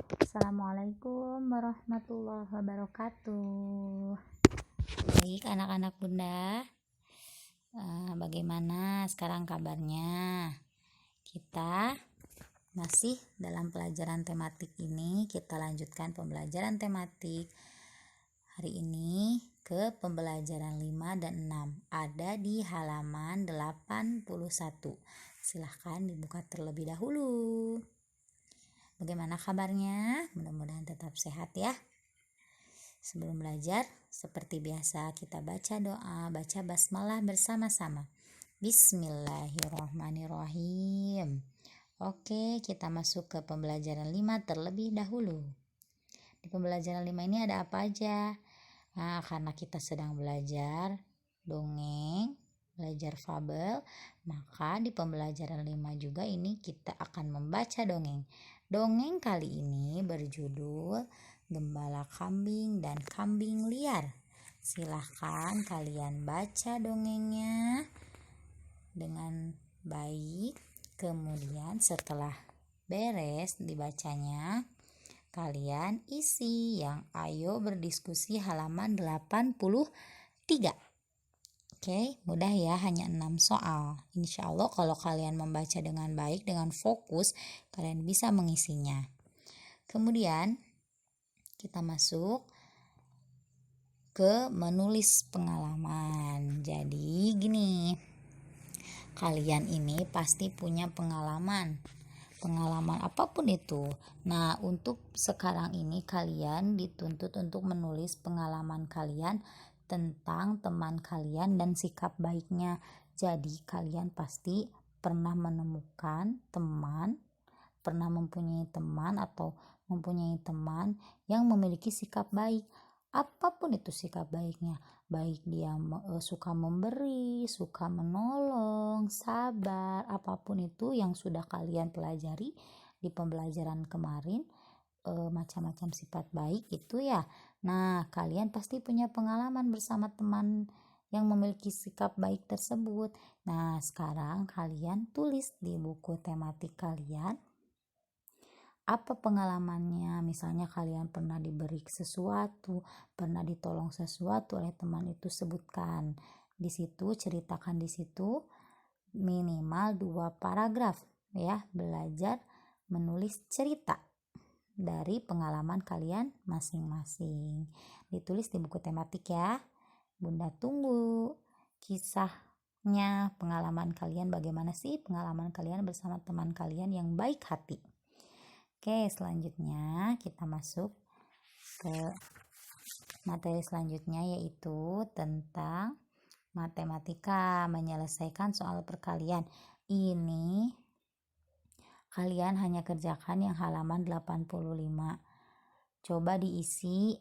Assalamualaikum warahmatullahi wabarakatuh. Baik anak-anak bunda, bagaimana sekarang kabarnya? Kita masih dalam pelajaran tematik ini. Kita lanjutkan pembelajaran tematik hari ini ke pembelajaran 5 dan 6. Ada di halaman 81. Silahkan dibuka terlebih dahulu. Bagaimana kabarnya? Mudah-mudahan tetap sehat ya. Sebelum belajar, seperti biasa kita baca doa, baca basmalah bersama-sama. Bismillahirrahmanirrahim. Oke, kita masuk ke pembelajaran 5 terlebih dahulu. Di pembelajaran 5 ini ada apa aja? Nah, karena kita sedang belajar dongeng, belajar fabel, maka di pembelajaran 5 juga ini kita akan membaca dongeng. Dongeng kali ini berjudul Gembala Kambing dan Kambing Liar. Silahkan kalian baca dongengnya dengan baik. Kemudian setelah beres dibacanya, kalian isi yang ayo berdiskusi halaman 83. Oke, mudah ya, hanya 6 soal. Insya Allah kalau kalian membaca dengan baik, dengan fokus, kalian bisa mengisinya. Kemudian kita masuk ke menulis pengalaman. Jadi gini, kalian ini pasti punya pengalaman apapun itu. Nah, untuk sekarang ini kalian dituntut untuk menulis pengalaman kalian tentang teman kalian dan sikap baiknya. Jadi kalian pasti pernah menemukan teman, pernah mempunyai teman atau mempunyai teman yang memiliki sikap baik. Apapun itu sikap baiknya, baik dia suka memberi, suka menolong, sabar, apapun itu yang sudah kalian pelajari di pembelajaran kemarin, macam-macam sifat baik itu ya. Nah, kalian pasti punya pengalaman bersama teman yang memiliki sikap baik tersebut. Nah, sekarang kalian tulis di buku tematik kalian apa pengalamannya. Misalnya kalian pernah diberi sesuatu, pernah ditolong sesuatu oleh teman, itu sebutkan di situ, ceritakan di situ minimal 2 paragraf ya. Belajar menulis cerita dari pengalaman kalian masing-masing. Ditulis di buku tematik ya. Bunda tunggu kisahnya, pengalaman kalian bagaimana sih pengalaman kalian bersama teman kalian yang baik hati. Oke, selanjutnya kita masuk ke materi selanjutnya, yaitu tentang matematika, menyelesaikan soal perkalian. Ini kalian hanya kerjakan yang halaman 85. Coba diisi,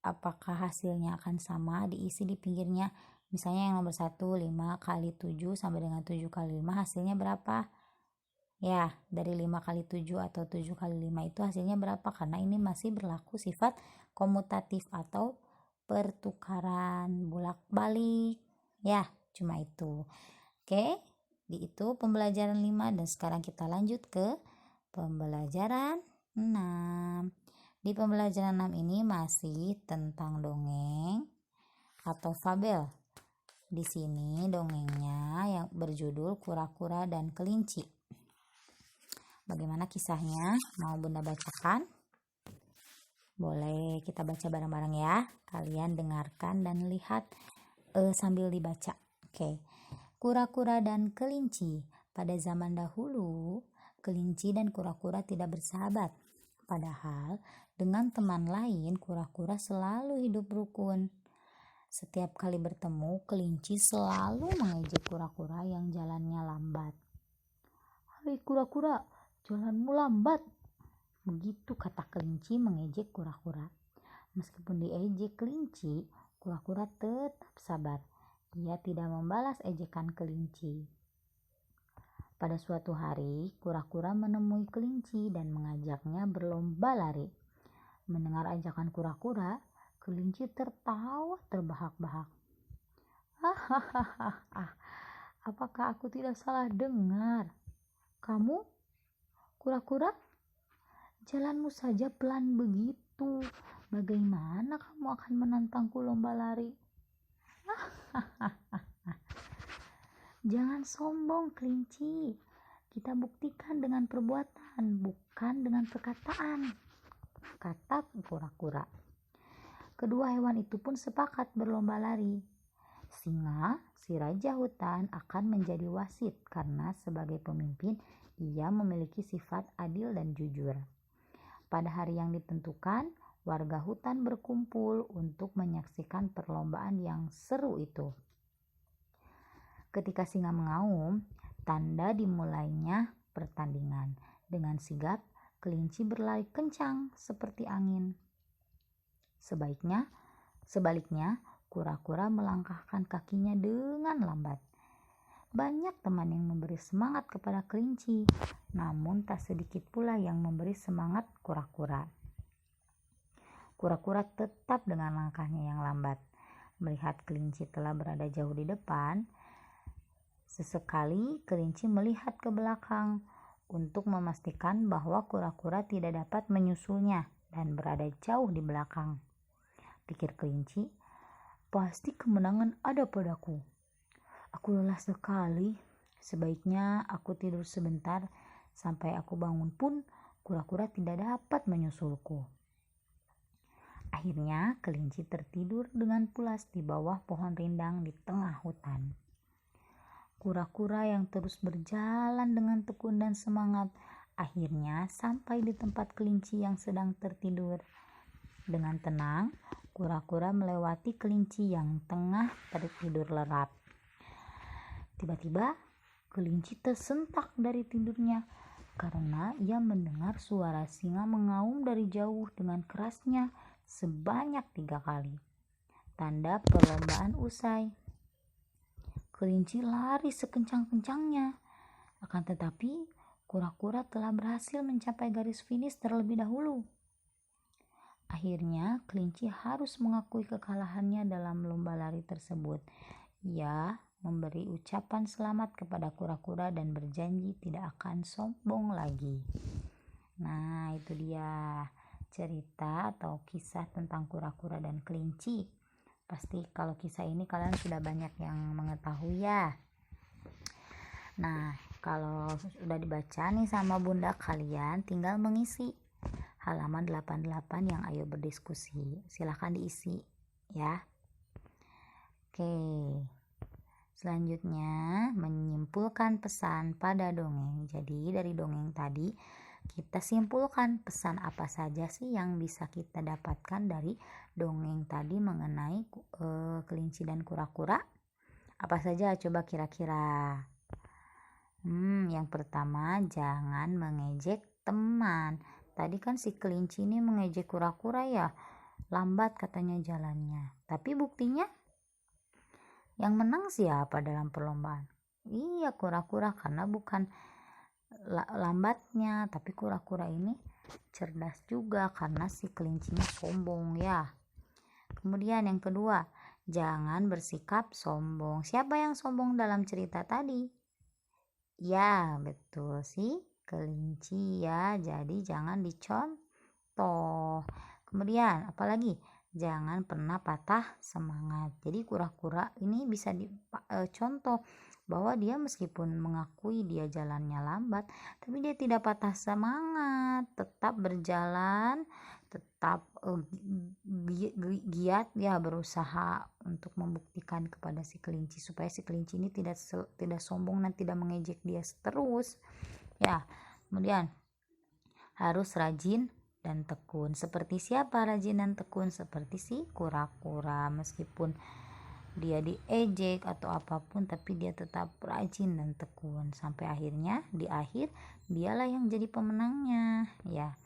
apakah hasilnya akan sama, diisi di pinggirnya. Misalnya yang nomor 1, 5 kali 7 sampai dengan 7 kali 5 hasilnya berapa? Ya, dari 5 kali 7 atau 7 kali 5 itu hasilnya berapa? Karena ini masih berlaku sifat komutatif atau pertukaran bolak-balik. Ya, cuma itu. Oke, itu pembelajaran 5 dan sekarang kita lanjut ke pembelajaran 6. Di pembelajaran 6 ini masih tentang dongeng atau fabel. Di sini dongengnya yang berjudul Kura-kura dan Kelinci. Bagaimana kisahnya? Mau Bunda bacakan? Boleh, kita baca bareng-bareng ya. Kalian dengarkan dan lihat sambil dibaca. Oke. Kura-kura dan kelinci. Pada zaman dahulu, kelinci dan kura-kura tidak bersahabat. Padahal dengan teman lain, kura-kura selalu hidup rukun. Setiap kali bertemu, kelinci selalu mengejek kura-kura yang jalannya lambat. "Hai kura-kura, jalanmu lambat." Begitu kata kelinci mengejek kura-kura. Meskipun diejek kelinci, kura-kura tetap sabar. Dia tidak membalas ejekan kelinci. Pada suatu hari, kura-kura menemui kelinci dan mengajaknya berlomba lari. Mendengar ajakan kura-kura, kelinci tertawa terbahak-bahak. "Hahaha, apakah aku tidak salah dengar? Kamu, kura-kura, Jalanmu saja pelan begitu. Bagaimana kamu akan menantangku lomba lari? Jangan sombong, kelinci. Kita buktikan dengan perbuatan, bukan dengan perkataan, kata kura-kura. Kedua hewan itu pun sepakat berlomba lari. Singa, si raja hutan, akan menjadi wasit karena sebagai pemimpin ia memiliki sifat adil dan jujur. Pada hari yang ditentukan, warga hutan berkumpul untuk menyaksikan perlombaan yang seru itu. Ketika singa mengaum, tanda dimulainya pertandingan. Dengan sigap, kelinci berlari kencang seperti angin. Sebaliknya, kura-kura melangkahkan kakinya dengan lambat. Banyak teman yang memberi semangat kepada kelinci, namun tak sedikit pula yang memberi semangat kura-kura. Kura-kura tetap dengan langkahnya yang lambat. Melihat kelinci telah berada jauh di depan, sesekali kelinci melihat ke belakang untuk memastikan bahwa kura-kura tidak dapat menyusulnya dan berada jauh di belakang. Pikir kelinci, pasti kemenangan ada padaku. Aku lelah sekali, sebaiknya aku tidur sebentar. Sampai aku bangun pun kura-kura tidak dapat menyusulku. Akhirnya kelinci tertidur dengan pulas di bawah pohon rindang di tengah hutan. Kura-kura yang terus berjalan dengan tekun dan semangat akhirnya sampai di tempat kelinci yang sedang tertidur. Dengan tenang, kura-kura melewati kelinci yang tengah tertidur lelap. Tiba-tiba, kelinci tersentak dari tidurnya karena ia mendengar suara singa mengaum dari jauh dengan kerasnya sebanyak 3 kali. Tanda perlombaan usai. Kelinci lari sekencang-kencangnya. Akan tetapi, kura-kura telah berhasil mencapai garis finish terlebih dahulu. Akhirnya, kelinci harus mengakui kekalahannya dalam lomba lari tersebut. Ia memberi ucapan selamat kepada kura-kura dan berjanji tidak akan sombong lagi. Nah, itu dia cerita atau kisah tentang kura-kura dan kelinci. Pasti kalau kisah ini kalian sudah banyak yang mengetahui ya. Nah, kalau sudah dibaca nih sama bunda kalian, tinggal mengisi halaman 88 yang ayo berdiskusi. Silahkan diisi ya. Oke. Selanjutnya, menyimpulkan pesan pada dongeng. Jadi dari dongeng tadi kita simpulkan pesan apa saja sih yang bisa kita dapatkan dari dongeng tadi mengenai kelinci dan kura-kura. Apa saja coba kira-kira? Yang pertama, jangan mengejek teman. Tadi kan si kelinci ini mengejek kura-kura ya, lambat katanya jalannya. Tapi buktinya yang menang siapa dalam perlombaan? Iya, kura-kura, karena bukan lambatnya, tapi kura-kura ini cerdas juga karena si kelincinya sombong ya. Kemudian yang kedua, jangan bersikap sombong. Siapa yang sombong dalam cerita tadi? Ya, betul sih, kelinci ya. Jadi jangan dicontoh. Kemudian apalagi? Jangan pernah patah semangat. Jadi kura-kura ini bisa dicontoh bahwa dia meskipun mengakui dia jalannya lambat, tapi dia tidak patah semangat, tetap berjalan, tetap giat ya, berusaha untuk membuktikan kepada si kelinci supaya si kelinci ini tidak sombong dan tidak mengejek dia terus ya. Kemudian harus rajin dan tekun. Seperti siapa rajin dan tekun? Seperti si kura-kura, meskipun dia diejek atau apapun tapi dia tetap rajin dan tekun sampai akhirnya di akhir dialah yang jadi pemenangnya ya.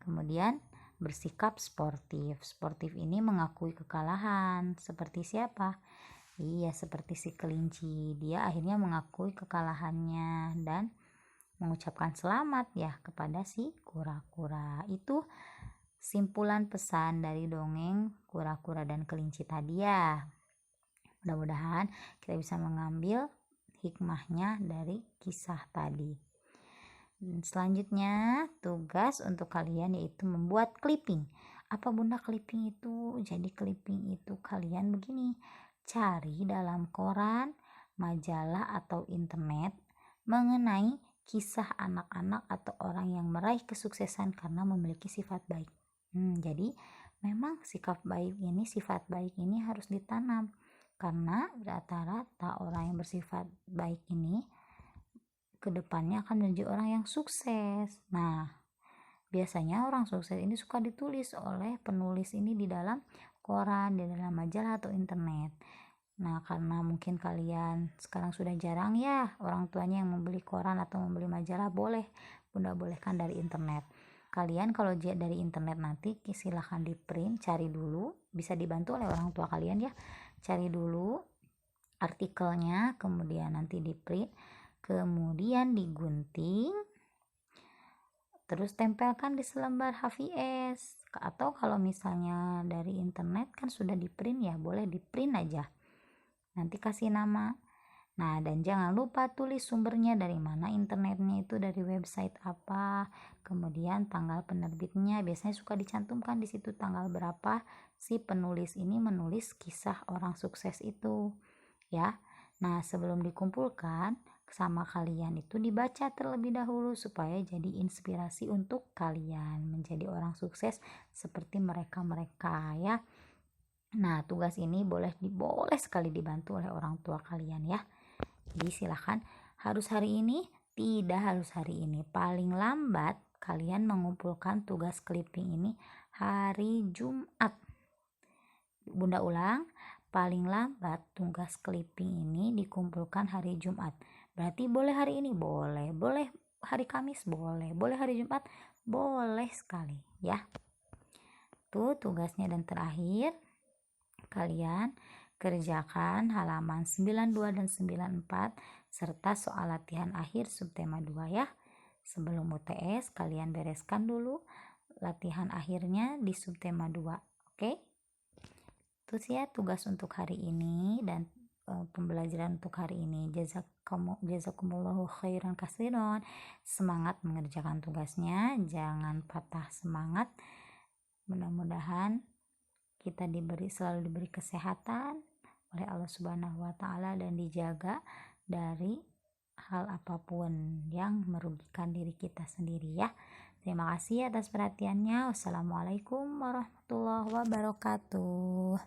Kemudian bersikap sportif. Sportif ini mengakui kekalahan. Seperti siapa? Iya, seperti si kelinci. Dia akhirnya mengakui kekalahannya dan mengucapkan selamat ya kepada si kura-kura. Itu simpulan pesan dari dongeng kura-kura dan kelinci tadi ya. Mudah-mudahan kita bisa mengambil hikmahnya dari kisah tadi. Selanjutnya tugas untuk kalian yaitu membuat clipping. Apa Bunda clipping itu? Jadi clipping itu kalian begini, cari dalam koran, majalah atau internet mengenai kisah anak-anak atau orang yang meraih kesuksesan karena memiliki sifat baik. Jadi memang sifat baik ini harus ditanam karena rata-rata orang yang bersifat baik ini kedepannya akan menjadi orang yang sukses. Nah, biasanya orang sukses ini suka ditulis oleh penulis ini di dalam koran, di dalam majalah atau internet. Nah, karena mungkin kalian sekarang sudah jarang ya orang tuanya yang membeli koran atau membeli majalah, Bunda bolehkan dari internet. Kalian kalau dari internet nanti silahkan di print, cari dulu, bisa dibantu oleh orang tua kalian ya. Cari dulu artikelnya, kemudian nanti di print, kemudian digunting, terus tempelkan di selembar HVS. Atau kalau misalnya dari internet kan sudah di print ya, boleh di print aja, nanti kasih nama. Nah, dan jangan lupa tulis sumbernya dari mana internetnya, itu dari website apa, kemudian tanggal penerbitnya, biasanya suka dicantumkan di situ tanggal berapa si penulis ini menulis kisah orang sukses itu ya. Nah, sebelum dikumpulkan sama kalian itu dibaca terlebih dahulu supaya jadi inspirasi untuk kalian menjadi orang sukses seperti mereka-mereka ya. Nah, tugas ini boleh sekali dibantu oleh orang tua kalian ya. Jadi silahkan, harus hari ini, tidak harus hari ini. Paling lambat kalian mengumpulkan tugas clipping ini hari Jumat. Bunda ulang, paling lambat tugas clipping ini dikumpulkan hari Jumat. Berarti boleh hari ini? Boleh. Boleh hari Kamis? Boleh. Boleh hari Jumat? Boleh sekali ya. Tuh tugasnya. Dan terakhir, kalian kerjakan halaman 92 dan 94 serta soal latihan akhir subtema 2 ya. Sebelum UTS kalian bereskan dulu latihan akhirnya di subtema 2. Oke? Itu sih ya tugas untuk hari ini dan pembelajaran untuk hari ini. Jazakumullahu khairan katsiran. Semangat mengerjakan tugasnya, jangan patah semangat. Mudah-mudahan kita selalu diberi kesehatan oleh Allah Subhanahu wa taala dan dijaga dari hal apapun yang merugikan diri kita sendiri ya. Terima kasih atas perhatiannya. Wassalamualaikum warahmatullahi wabarakatuh.